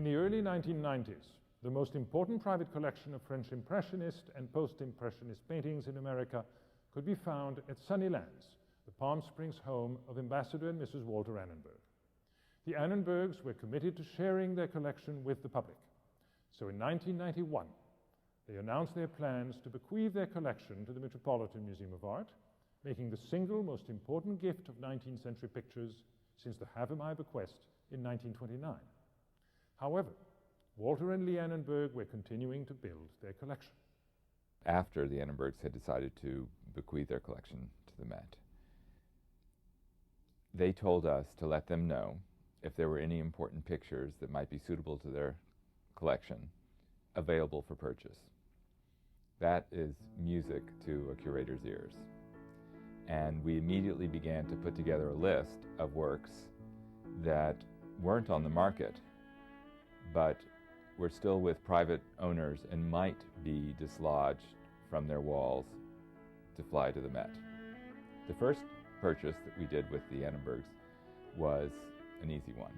In the early 1990s, the most important private collection of French Impressionist and Post-Impressionist paintings in America could be found at Sunnylands, the Palm Springs home of Ambassador and Mrs. Walter Annenberg. The Annenbergs were committed to sharing their collection with the public. So in 1991, they announced their plans to bequeath their collection to the Metropolitan Museum of Art, making the single most important gift of 19th century pictures since the Havemeye bequest in 1929. However, Walter and Lee Annenberg were continuing to build their collection. After the Annenbergs had decided to bequeath their collection to the Met, they told us to let them know if there were any important pictures that might be suitable to their collection available for purchase. That is music to a curator's ears. And we immediately began to put together a list of works that weren't on the market, but were still with private owners and might be dislodged from their walls to fly to the Met. The first purchase that we did with the Annenbergs was an easy one.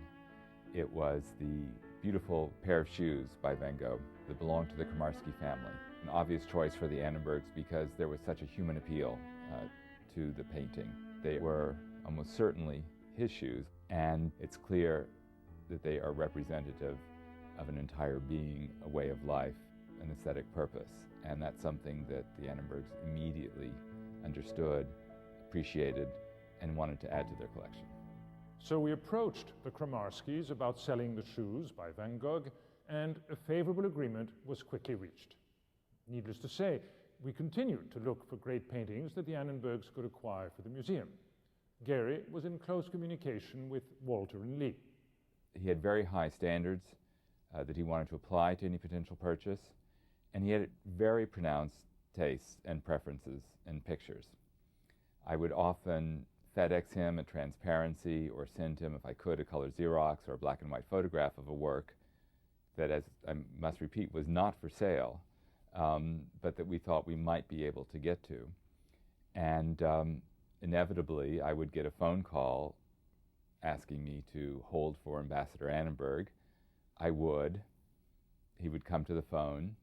It was the beautiful pair of shoes by Van Gogh that belonged to the Komarski family. An obvious choice for the Annenbergs because there was such a human appeal to the painting. They were almost certainly his shoes, and it's clear that they are representative of an entire being, a way of life, an aesthetic purpose. And that's something that the Annenbergs immediately understood, appreciated, and wanted to add to their collection. So we approached the Komarskis about selling the shoes by Van Gogh, and a favorable agreement was quickly reached. Needless to say, we continued to look for great paintings that the Annenbergs could acquire for the museum. Gary was in close communication with Walter and Lee. He had very high standards that he wanted to apply to any potential purchase, and he had very pronounced tastes and preferences in pictures. I would often FedEx him a transparency or send him, if I could, a color Xerox or a black and white photograph of a work that, as I must repeat, was not for sale, but that we thought we might be able to get to. And inevitably, I would get a phone call asking me to hold for Ambassador Annenberg. I would. He would come to the phone,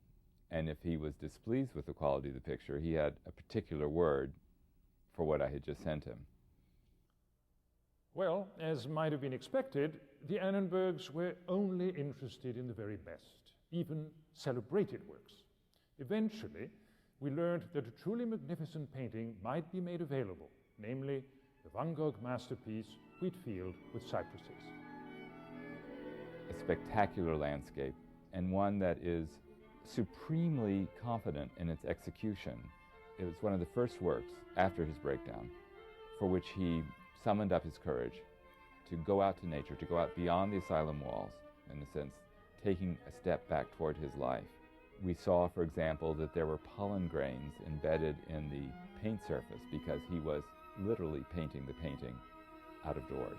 and if he was displeased with the quality of the picture, he had a particular word for what I had just sent him. Well, as might have been expected, the Annenbergs were only interested in the very best, even celebrated works. Eventually, we learned that a truly magnificent painting might be made available, namely the Van Gogh masterpiece, Wheat Field with Cypresses. A spectacular landscape, and one that is supremely confident in its execution. It was one of the first works after his breakdown for which he summoned up his courage to go out to nature, to go out beyond the asylum walls, in a sense, taking a step back toward his life. We saw, for example, that there were pollen grains embedded in the paint surface because he was literally painting the painting out of doors.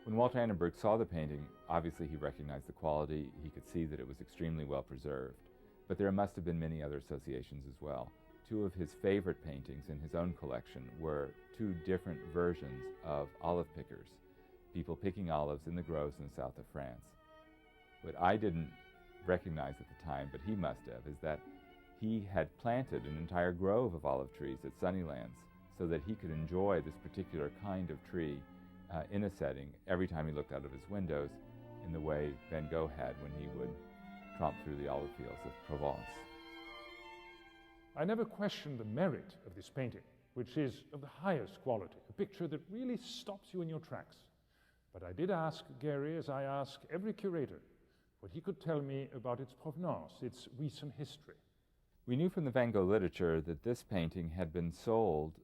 When Walter Annenberg saw the painting, obviously he recognized the quality. He could see that it was extremely well preserved. But there must have been many other associations as well. Two of his favorite paintings in his own collection were two different versions of olive pickers, people picking olives in the groves in the south of France. What I didn't recognize at the time, but he must have, is that he had planted an entire grove of olive trees at Sunnylands so that he could enjoy this particular kind of tree in a setting every time he looked out of his windows, in the way Van Gogh had when he would tromp through the olive fields of Provence. I never questioned the merit of this painting, which is of the highest quality, a picture that really stops you in your tracks. But I did ask Gary, as I ask every curator, what he could tell me about its provenance, its recent history. We knew from the Van Gogh literature that this painting had been sold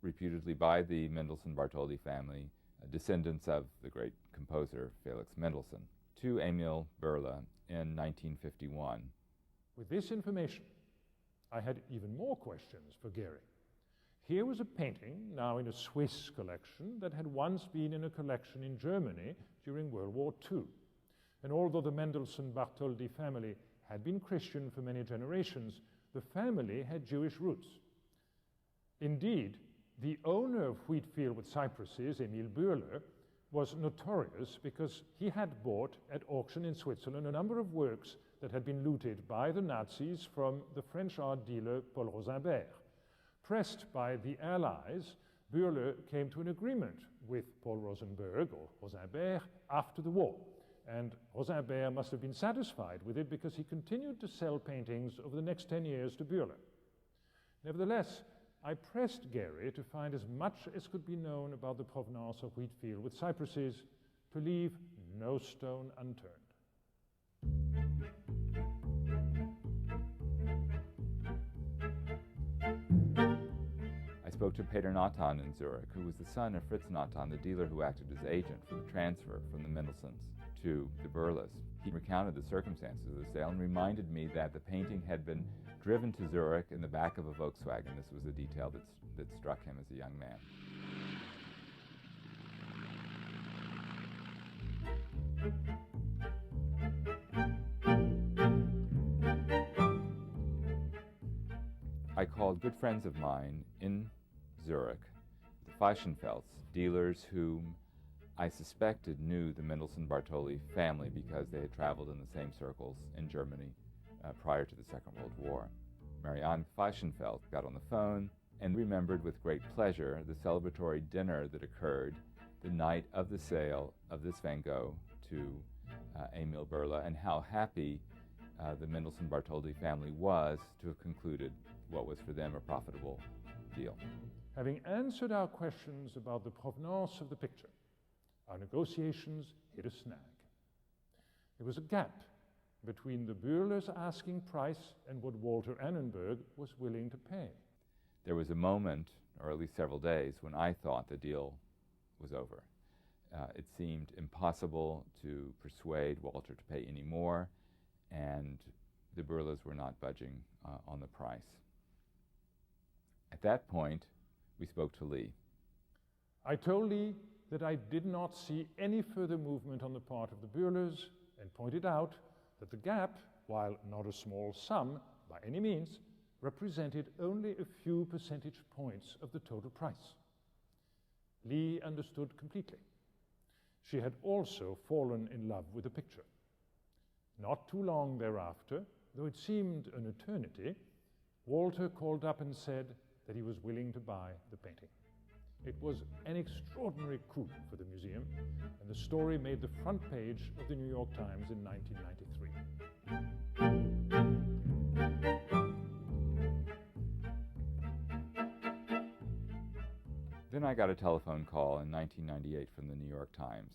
reputedly by the Mendelssohn-Bartholdy family, descendants of the great composer Felix Mendelssohn, to Emil Berle in 1951. With this information, I had even more questions for Gary. Here was a painting, now in a Swiss collection, that had once been in a collection in Germany during World War II. And although the Mendelssohn-Bartholdy family had been Christian for many generations, the family had Jewish roots. Indeed, The owner of Wheatfield with Cypresses, Emile Bürle, was notorious because he had bought at auction in Switzerland a number of works that had been looted by the Nazis from the French art dealer Paul Rosenberg. Pressed by the Allies, Bürle came to an agreement with Paul Rosenberg, or Rosenberg, after the war. And Rosenberg must have been satisfied with it because he continued to sell paintings over the next 10 years to Bürle. Nevertheless, I pressed Gary to find as much as could be known about the provenance of Wheatfield with Cypresses, to leave no stone unturned. I spoke to Peter Nathan in Zurich, who was the son of Fritz Nathan, the dealer who acted as agent for the transfer from the Mendelssohns to the Bürles. He recounted the circumstances of the sale and reminded me that the painting had been driven to Zurich in the back of a Volkswagen. This was a detail that struck him as a young man. I called good friends of mine in Zurich, the Feischenfelds, dealers whom I suspected knew the Mendelssohn-Bartholdy family because they had traveled in the same circles in Germany prior to the Second World War. Marianne Feischenfeld got on the phone and remembered with great pleasure the celebratory dinner that occurred the night of the sale of this Van Gogh to Emile Bürle, and how happy the Mendelssohn-Bartholdy family was to have concluded what was for them a profitable deal. Having answered our questions about the provenance of the picture, our negotiations hit a snag. There was a gap between the Bürle's asking price and what Walter Annenberg was willing to pay. There was a moment, or at least several days, when I thought the deal was over. It seemed impossible to persuade Walter to pay any more, and the Bürles were not budging on the price. At that point, we spoke to Lee. I told Lee that I did not see any further movement on the part of the Bürles, and pointed out that the gap, while not a small sum by any means, represented only a few percentage points of the total price. Lee understood completely. She had also fallen in love with the picture. Not too long thereafter, though it seemed an eternity, Walter called up and said that he was willing to buy the painting. It was an extraordinary coup for the museum, and the story made the front page of the New York Times in 1993. Then I got a telephone call in 1998 from the New York Times.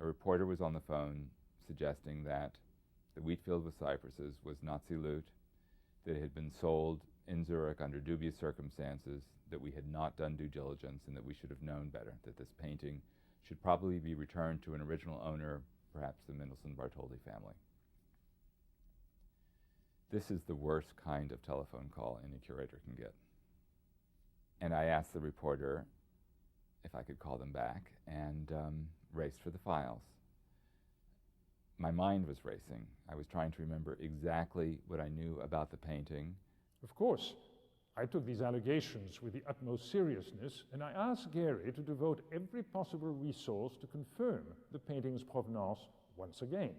A reporter was on the phone suggesting that the Wheatfield with Cypresses was Nazi loot, that it had been sold in Zurich under dubious circumstances, that we had not done due diligence, and that we should have known better, that this painting should probably be returned to an original owner, perhaps the Mendelssohn-Bartholdy family. This is the worst kind of telephone call any curator can get. And I asked the reporter if I could call them back, and raced for the files. My mind was racing. I was trying to remember exactly what I knew about the painting. Of course, I took these allegations with the utmost seriousness, and I asked Gary to devote every possible resource to confirm the painting's provenance once again.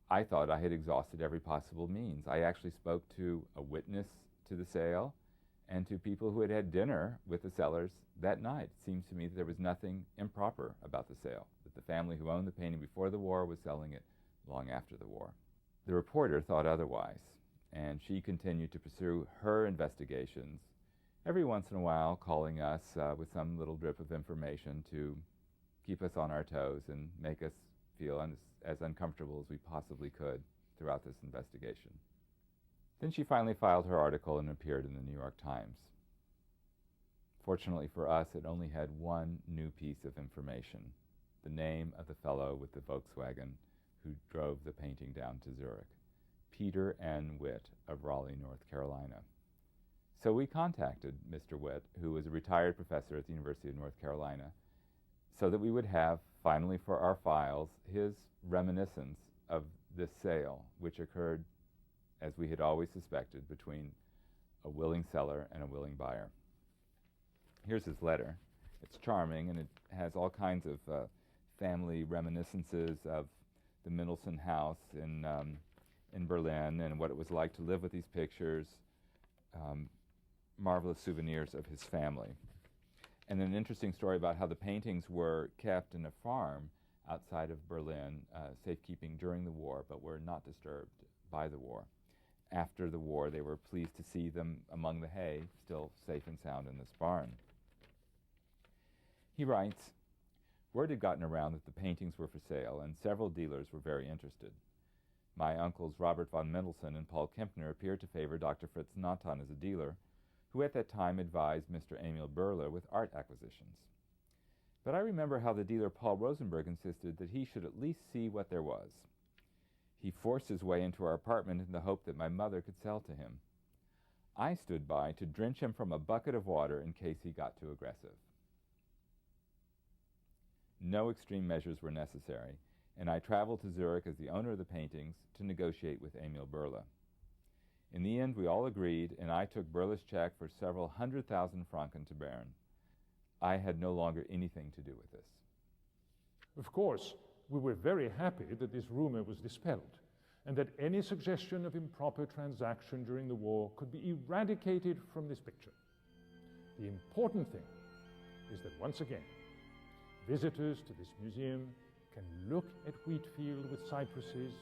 I thought I had exhausted every possible means. I actually spoke to a witness to the sale and to people who had had dinner with the sellers that night. It seems to me that there was nothing improper about the sale, that the family who owned the painting before the war was selling it long after the war. The reporter thought otherwise, and she continued to pursue her investigations, every once in a while calling us with some little drip of information to keep us on our toes and make us feel as uncomfortable as we possibly could throughout this investigation. Then she finally filed her article and appeared in the New York Times. Fortunately for us, it only had one new piece of information: the name of the fellow with the Volkswagen who drove the painting down to Zurich, Peter N. Witt of Raleigh, North Carolina. So we contacted Mr. Witt, who was a retired professor at the University of North Carolina, so that we would have, finally for our files, his reminiscence of this sale, which occurred, as we had always suspected, between a willing seller and a willing buyer. Here's his letter. It's charming, and it has all kinds of family reminiscences of the Mendelssohn house in Berlin and what it was like to live with these pictures, marvelous souvenirs of his family. And an interesting story about how the paintings were kept in a farm outside of Berlin, safekeeping during the war, but were not disturbed by the war. After the war, they were pleased to see them among the hay, still safe and sound in this barn. He writes, "Word had gotten around that the paintings were for sale, and several dealers were very interested. My uncles Robert von Mendelssohn and Paul Kempner appeared to favor Dr. Fritz Nathan as a dealer, who at that time advised Mr. Emil Börle with art acquisitions. But I remember how the dealer Paul Rosenberg insisted that he should at least see what there was. He forced his way into our apartment in the hope that my mother could sell to him. I stood by to drench him from a bucket of water in case he got too aggressive. No extreme measures were necessary, and I traveled to Zurich as the owner of the paintings to negotiate with Emil Börle. In the end, we all agreed, and I took Börle's check for several 100,000 franken to Bern. I had no longer anything to do with this." Of course, we were very happy that this rumor was dispelled, and that any suggestion of improper transaction during the war could be eradicated from this picture. The important thing is that once again, visitors to this museum can look at Wheatfield with cypresses,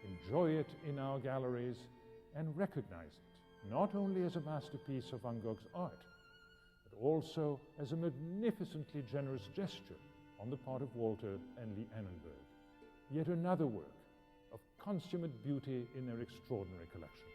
enjoy it in our galleries, and recognize it not only as a masterpiece of Van Gogh's art, but also as a magnificently generous gesture on the part of Walter and Lee Annenberg, yet another work of consummate beauty in their extraordinary collection.